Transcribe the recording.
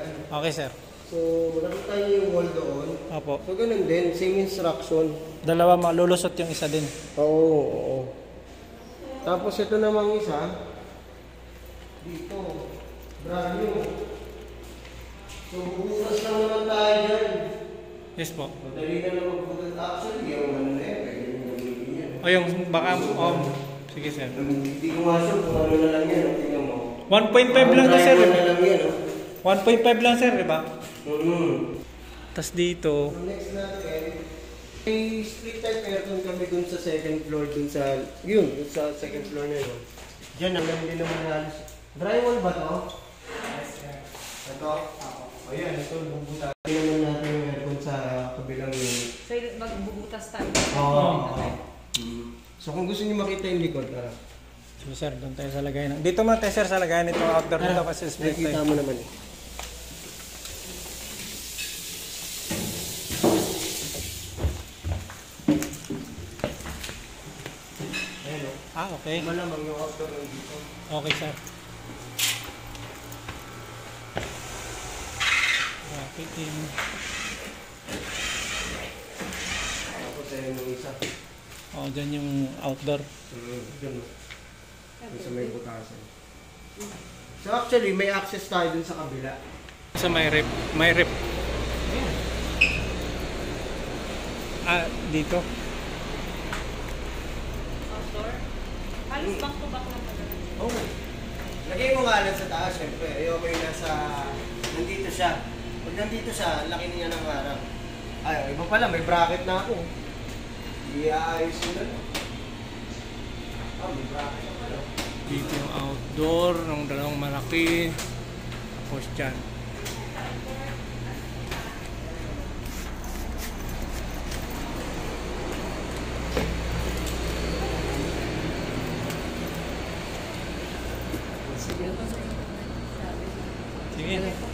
yan. Okay, sir. So, makikita niyo yung wall doon. Opo. So, ganun din. Same instruction. Dalawa, malulusot yung isa din. Oo. Tapos ito namang isa. Dito. Brand new. So, bubukas lang naman tayo dyan. Yes po. Madali na lang magbukas. Actually, yung ano na yan. Pwede yung gamitin yan. O yung baka, sige sir. Hindi ko nga sure kung ano na lang yan. Tingnan mo. 1.5 lang to sir. Ano na lang yan. 1.5 lang sir, di ba? Mm-hmm. Tapos dito. So, next natin, may split type aircon kami dun sa second floor, dun sa second floor na yun. Diyan naman din naman halos. Drywall ba to? Yes, sir. Ito? O yan, ito bubutas. Hindi naman natin yung aircon sa kabilang unit. So, magbubutas tayo. Oo. So kung gusto niyo makita yung likod, So sir, doon tayo sa lagayan. Dito man tayo sir sa lagayan nito outdoor nito kasi split type. nakikita mo naman eh. Ayan o. Okay. Malamang yung outdoor nandito. Okay sir. Rapitin. Tapos ayun yung isa. Dyan yung outdoor. Dyan o. Sa may butasan. So actually, may access tayo dun sa kabila. Sa may rep. May rep. Dito. Outdoor? Halos back to back lang talaga. Okay. Lagay mo nga lang sa taas, syempre. Ayoko yung nandito siya. Pag nandito siya, laki niya ng harap. Ay, iba pala, may bracket na ako. Iayos yun na lang. May bracket na pala. Dito yung outdoor ng dalawang malaki. Tapos dyan. Sige.